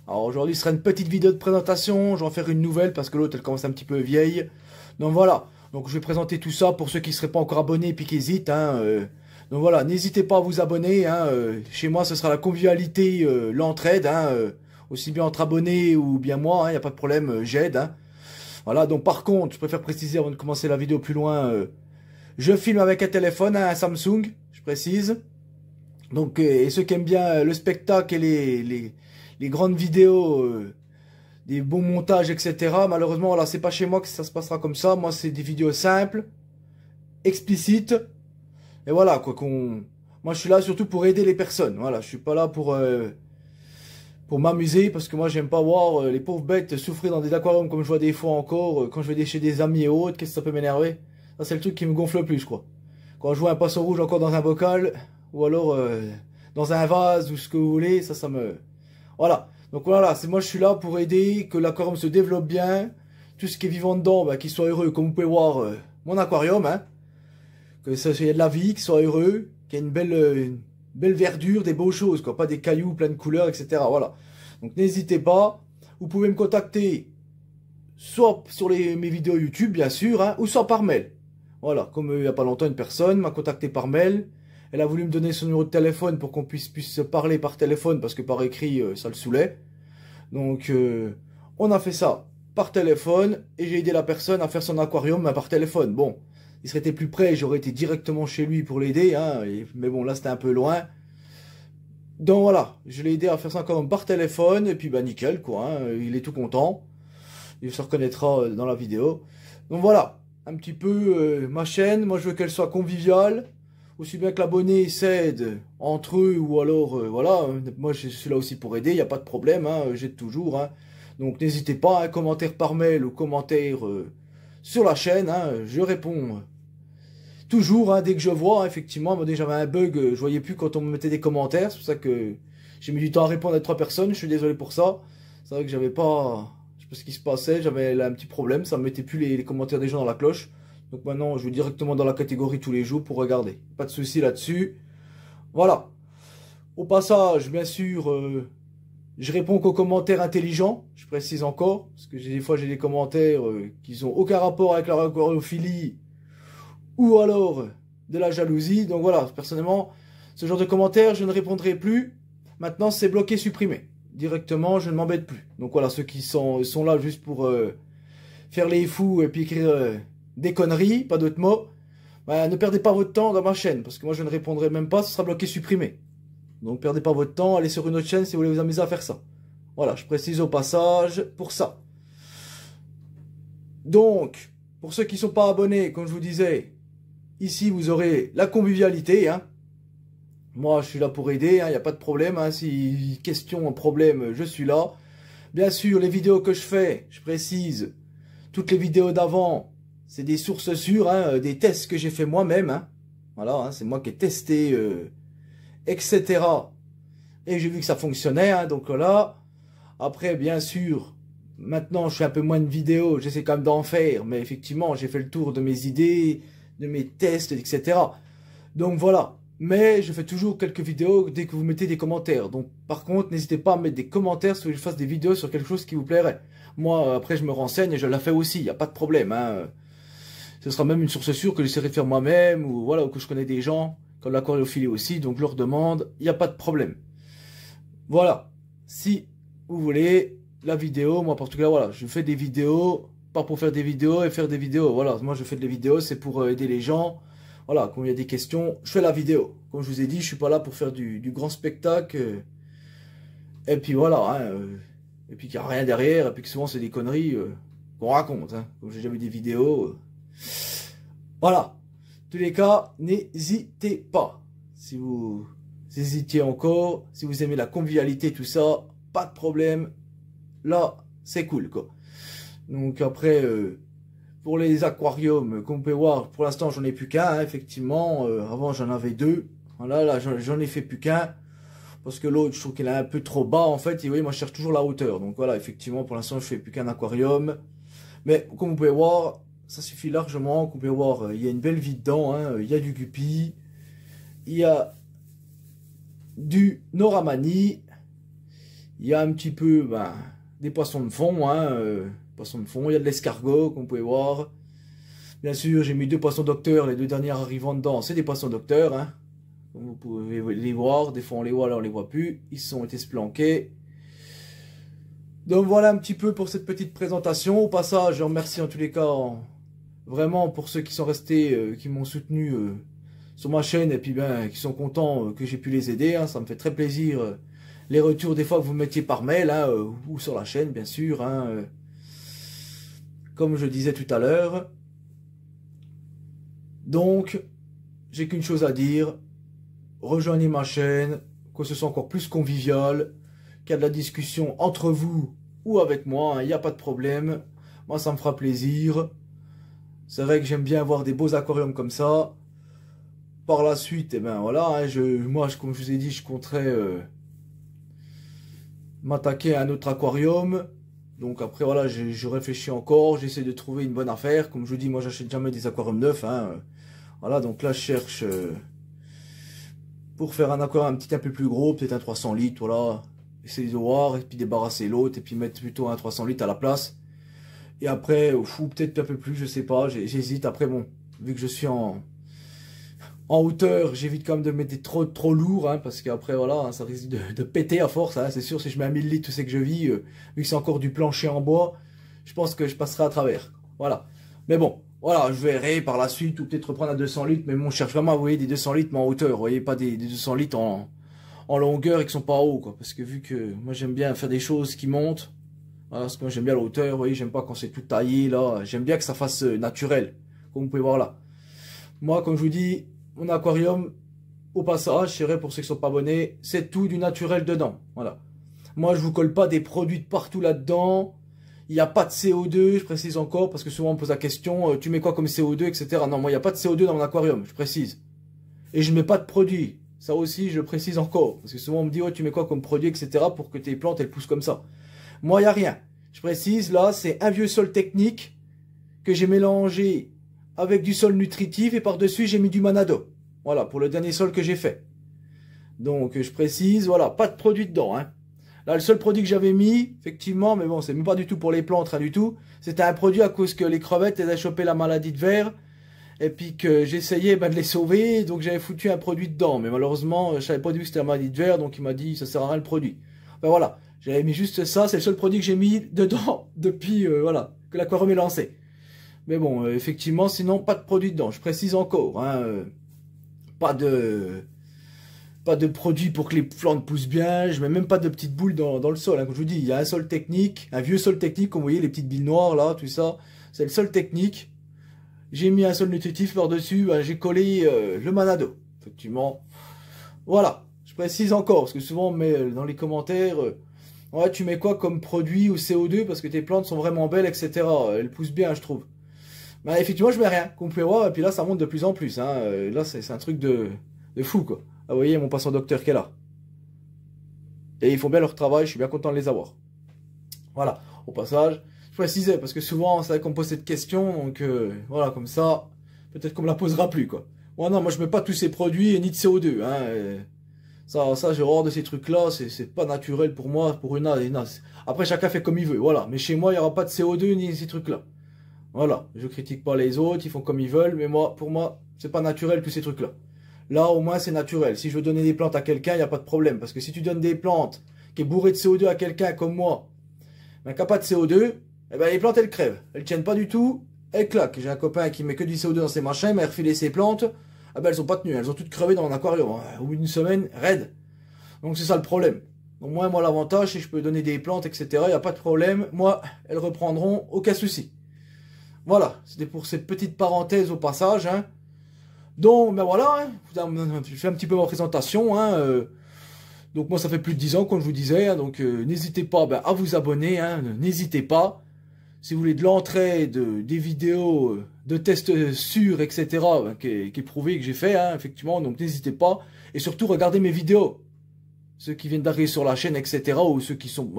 Alors aujourd'hui ce sera une petite vidéo de présentation, je vais en faire une nouvelle parce que l'autre elle commence un petit peu vieille. Donc voilà, donc je vais présenter tout ça pour ceux qui ne seraient pas encore abonnés et puis qui hésitent. Donc voilà, n'hésitez pas à vous abonner. Chez moi ce sera la convivialité, l'entraide. Aussi bien entre abonnés ou bien moi, il n'y a pas de problème, j'aide. Voilà, donc par contre, je préfère préciser avant de commencer la vidéo plus loin, je filme avec un téléphone, un Samsung, je précise. Donc, et ceux qui aiment bien le spectacle et les grandes vidéos, des bons montages, etc. Malheureusement, voilà, c'est pas chez moi que ça se passera comme ça. Moi, c'est des vidéos simples, explicites. Et voilà, quoi qu'on... Moi, je suis là surtout pour aider les personnes. Voilà, je suis pas là pour m'amuser parce que moi, j'aime pas voir les pauvres bêtes souffrir dans des aquariums comme je vois des fois encore. Quand je vais chez des amis et autres, qu'est-ce que ça peut m'énerver? Ça, c'est le truc qui me gonfle le plus, je crois. Quand je vois un poisson rouge encore dans un bocal, ou alors dans un vase, ou ce que vous voulez, ça me... Voilà. Donc voilà, c'est moi je suis là pour aider que l'aquarium se développe bien, tout ce qui est vivant dedans, bah, qu'il soit heureux, comme vous pouvez voir mon aquarium, que ça y ait de la vie, qu'il soit heureux, qu'il y ait une belle verdure, des beaux choses, quoi, pas des cailloux plein de couleurs, etc. Voilà. Donc n'hésitez pas, vous pouvez me contacter soit sur mes vidéos YouTube, bien sûr, ou soit par mail. Voilà, comme il n'y a pas longtemps, une personne m'a contacté par mail. Elle a voulu me donner son numéro de téléphone pour qu'on puisse se parler par téléphone parce que par écrit, ça le saoulait. Donc, on a fait ça par téléphone et j'ai aidé la personne à faire son aquarium par téléphone. Bon, il serait été plus près, j'aurais été directement chez lui pour l'aider, mais bon, là c'était un peu loin. Donc voilà, je l'ai aidé à faire son aquarium par téléphone et puis bah nickel quoi, il est tout content. Il se reconnaîtra dans la vidéo. Donc voilà, un petit peu ma chaîne. Moi, je veux qu'elle soit conviviale. Aussi bien que l'abonné s'aide entre eux ou alors, voilà. Moi, je suis là aussi pour aider. Il n'y a pas de problème. J'aide toujours. Donc, n'hésitez pas. Commentaire par mail ou commentaire sur la chaîne. Je réponds toujours dès que je vois. Effectivement, moi, déjà, j'avais un bug. Je voyais plus quand on me mettait des commentaires. C'est pour ça que j'ai mis du temps à répondre à 3 personnes. Je suis désolé pour ça. C'est vrai que j'avais pas... Je sais pas ce qui se passait, j'avais là un petit problème, ça ne mettait plus les commentaires des gens dans la cloche. Donc maintenant, je vais directement dans la catégorie tous les jours pour regarder. Pas de souci là-dessus. Voilà. Au passage, bien sûr, je réponds qu'aux commentaires intelligents, je précise encore, parce que des fois j'ai des commentaires qui n'ont aucun rapport avec la aquariophilie ou alors de la jalousie. Donc voilà, personnellement, ce genre de commentaires, je ne répondrai plus. Maintenant, c'est bloqué, supprimé. Directement, je ne m'embête plus. Donc voilà, ceux qui sont là juste pour faire les fous et puis écrire des conneries, pas d'autres mots, bah, ne perdez pas votre temps dans ma chaîne, parce que moi je ne répondrai même pas, ce sera bloqué, supprimé. Donc perdez pas votre temps, allez sur une autre chaîne si vous voulez vous amuser à faire ça. Voilà, je précise au passage pour ça. Donc, pour ceux qui ne sont pas abonnés, comme je vous disais, ici vous aurez la convivialité, Moi, je suis là pour aider, il n'y a pas de problème. Si question, problème, je suis là. Bien sûr, les vidéos que je fais, je précise, toutes les vidéos d'avant, c'est des sources sûres, des tests que j'ai fait moi-même. Voilà, c'est moi qui ai testé, etc. Et j'ai vu que ça fonctionnait, donc là. Après, bien sûr, maintenant, je fais un peu moins de vidéos, j'essaie quand même d'en faire. Mais effectivement, j'ai fait le tour de mes idées, de mes tests, etc. Donc voilà. Mais je fais toujours quelques vidéos dès que vous mettez des commentaires. Donc par contre, n'hésitez pas à mettre des commentaires si je fasse des vidéos sur quelque chose qui vous plairait. Moi, après, je me renseigne et je la fais aussi. Il n'y a pas de problème. Ce sera même une source sûre que j'essaierai de faire moi-même ou voilà, ou que je connais des gens comme l'aquariophilie aussi. Donc je leur demande. Il n'y a pas de problème. Voilà. Si vous voulez la vidéo, moi en tout cas, voilà, je fais des vidéos, pas pour faire des vidéos et faire des vidéos. Voilà, moi je fais des vidéos, c'est pour aider les gens. Voilà, quand il y a des questions, je fais la vidéo. Comme je vous ai dit, je suis pas là pour faire du grand spectacle. Et puis voilà, et puis qu'il n'y a rien derrière, et puis que souvent c'est des conneries qu'on raconte. Comme j'ai jamais des vidéos. Voilà. En tous les cas, n'hésitez pas. Si vous hésitiez encore, si vous aimez la convivialité, tout ça, pas de problème. Là, c'est cool, quoi. Donc après... Pour les aquariums, comme vous pouvez voir, pour l'instant, j'en ai plus qu'un, effectivement. Avant, j'en avais 2. Voilà, là, j'en ai fait plus qu'un. Parce que l'autre, je trouve qu'il est un peu trop bas, en fait. Et vous voyez, moi, je cherche toujours la hauteur. Donc voilà, effectivement, pour l'instant, je fais plus qu'un aquarium. Mais, comme vous pouvez voir, ça suffit largement. Comme vous pouvez voir, il y a une belle vie dedans. Il y a du guppy. Il y a du noramani. Il y a un petit peu des poissons de fond, hein, poissons de fond. Il y a de l'escargot, comme vous pouvez voir. Bien sûr, j'ai mis 2 poissons docteurs, les 2 derniers arrivant dedans, c'est des poissons docteurs, hein. Comme vous pouvez les voir, des fois on les voit, là on les voit plus. Ils sont été splanqués. Donc voilà un petit peu pour cette petite présentation. Au passage, je remercie en tous les cas, vraiment pour ceux qui sont restés, qui m'ont soutenu sur ma chaîne et puis qui sont contents que j'ai pu les aider, hein. Ça me fait très plaisir les retours des fois que vous mettiez par mail, hein, ou sur la chaîne bien sûr, hein, comme je disais tout à l'heure. Donc, j'ai qu'une chose à dire, rejoignez ma chaîne, que ce soit encore plus convivial, qu'il y a de la discussion entre vous ou avec moi, il n'y a pas de problème. Moi, ça me fera plaisir. C'est vrai que j'aime bien avoir des beaux aquariums comme ça. Par la suite, et voilà, hein, moi, comme je vous ai dit, je compterais m'attaquer à un autre aquarium. Donc après, voilà, je réfléchis encore, j'essaie de trouver une bonne affaire. Comme je vous dis, moi, j'achète jamais des aquariums neufs, hein. Voilà, donc là, je cherche pour faire un aquarium un peu plus gros, peut-être un 300 litres, voilà. Essayer de voir, et puis débarrasser l'autre, et puis mettre plutôt un 300 litres à la place. Et après, peut-être un peu plus, je sais pas, j'hésite. Après, bon, vu que je suis en hauteur, j'évite quand même de mettre des trop lourd, hein, parce qu'après, voilà, hein, ça risque de péter à force, hein, c'est sûr, si je mets un 1000 litres, tout ce que je vis, vu que c'est encore du plancher en bois, je pense que je passerai à travers. Voilà. Mais bon, voilà, je verrai par la suite, ou peut-être reprendre à 200 litres, mais bon, je cherche vraiment à, vous voyez, des 200 litres, mais en hauteur, vous voyez, pas des 200 litres en longueur et qui sont pas hauts, quoi. Parce que vu que moi j'aime bien faire des choses qui montent, voilà, parce que moi j'aime bien la hauteur, vous voyez, j'aime pas quand c'est tout taillé, là, j'aime bien que ça fasse naturel, comme vous pouvez voir là. Moi, comme je vous dis, mon aquarium, au passage, c'est vrai pour ceux qui sont pas abonnés, c'est tout du naturel dedans, voilà. Moi, je vous colle pas des produits de partout là-dedans, il n'y a pas de CO2, je précise encore, parce que souvent on me pose la question, tu mets quoi comme CO2, etc. Non, moi, il n'y a pas de CO2 dans mon aquarium, je précise. Et je ne mets pas de produits. Ça aussi, je le précise encore. Parce que souvent, on me dit, oh, tu mets quoi comme produit, etc. pour que tes plantes, elles poussent comme ça. Moi, il n'y a rien. Je précise, là, c'est un vieux sol technique que j'ai mélangé avec du sol nutritif et par-dessus, j'ai mis du Manado. Voilà, pour le dernier sol que j'ai fait. Donc, je précise, voilà, pas de produit dedans, hein. Là, le seul produit que j'avais mis, effectivement, mais bon, c'est même pas du tout pour les plantes, rien du tout. C'était un produit à cause que les crevettes, elles avaient chopé la maladie de verre. Et puis que j'essayais de les sauver, donc j'avais foutu un produit dedans. Mais malheureusement, je savais pas du tout que c'était la maladie de verre, donc il m'a dit, ça sert à rien le produit. Ben voilà, j'avais mis juste ça, c'est le seul produit que j'ai mis dedans depuis, voilà, que l'aquarium est lancé. Mais bon, effectivement, sinon, pas de produit dedans. Je précise encore, hein, pas de produit pour que les plantes poussent bien. Je mets même pas de petites boules dans le sol. Hein. Comme je vous dis, il y a un sol technique, un vieux sol technique, comme vous voyez, les petites billes noires là, tout ça. C'est le sol technique. J'ai mis un sol nutritif par-dessus, j'ai collé le Manado. Effectivement. Voilà, je précise encore, parce que souvent on met dans les commentaires, ouais, tu mets quoi comme produit ou CO2 parce que tes plantes sont vraiment belles, etc. Elles poussent bien, je trouve. Bah, effectivement, je mets rien, comme vous pouvez voir, et puis là, ça monte de plus en plus. Hein. Là, c'est un truc de fou, quoi. Ah, vous voyez, mon passant docteur qui est là. Et ils font bien leur travail, je suis bien content de les avoir. Voilà, au passage, je précisais, parce que souvent, c'est vrai qu'on me pose cette question, donc voilà, comme ça, peut-être qu'on me la posera plus, quoi. Bon, non, moi, je mets pas tous ces produits et ni de CO2, hein. Ça j'ai horreur de ces trucs-là, c'est pas naturel pour moi, pour une as. Après, chacun fait comme il veut, voilà. Mais chez moi, il n'y aura pas de CO2 ni ces trucs-là. Voilà, je critique pas les autres, ils font comme ils veulent, mais moi, pour moi, c'est pas naturel tous ces trucs-là. Là, au moins, c'est naturel. Si je veux donner des plantes à quelqu'un, il n'y a pas de problème. Parce que si tu donnes des plantes qui est bourrées de CO2 à quelqu'un comme moi, qui n'a pas de CO2, eh ben, les plantes, elles crèvent. Elles tiennent pas du tout, elles claquent. J'ai un copain qui met que du CO2 dans ses machins, il m'a refilé ses plantes, ah ben, elles ont pas tenu, elles ont toutes crevé dans mon aquarium. Au bout d'une semaine, raide. Donc c'est ça le problème. Donc moi, l'avantage, c'est que je peux donner des plantes, etc. Il n'y a pas de problème. Moi, elles reprendront, aucun souci. Voilà, c'était pour cette petite parenthèse au passage. Hein. Donc, ben voilà, hein, je fais un petit peu ma présentation. Hein, donc moi, ça fait plus de 10 ans, comme je vous disais. Hein, donc n'hésitez pas à vous abonner. Hein, n'hésitez pas. Si vous voulez de l'entrée, des vidéos, de tests sûrs, etc., qui est prouvé que j'ai fait, hein, effectivement, donc n'hésitez pas. Et surtout, regardez mes vidéos. Ceux qui viennent d'arriver sur la chaîne, etc., ou ceux qui sont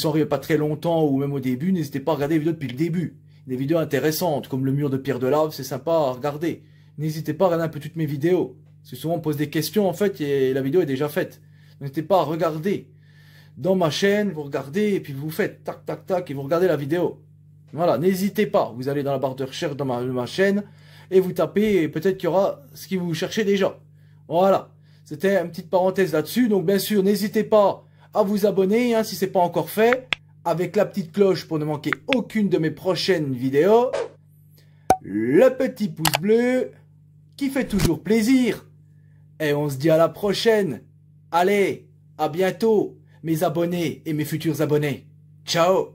arrivés pas très longtemps, ou même au début, n'hésitez pas à regarder les vidéos depuis le début. Des vidéos intéressantes, comme le mur de pierre de lave, c'est sympa à regarder. N'hésitez pas à regarder un peu toutes mes vidéos. Parce que souvent on me pose des questions, en fait, et la vidéo est déjà faite. N'hésitez pas à regarder. dans ma chaîne, vous regardez et puis vous faites tac tac tac et vous regardez la vidéo. Voilà, n'hésitez pas, vous allez dans la barre de recherche dans ma chaîne et vous tapez et peut-être qu'il y aura ce que vous cherchez déjà. Voilà, c'était une petite parenthèse là-dessus. Donc bien sûr, n'hésitez pas à vous abonner hein, si ce n'est pas encore fait, avec la petite cloche pour ne manquer aucune de mes prochaines vidéos, le petit pouce bleu qui fait toujours plaisir. Et on se dit à la prochaine. Allez, à bientôt mes abonnés et mes futurs abonnés. Ciao!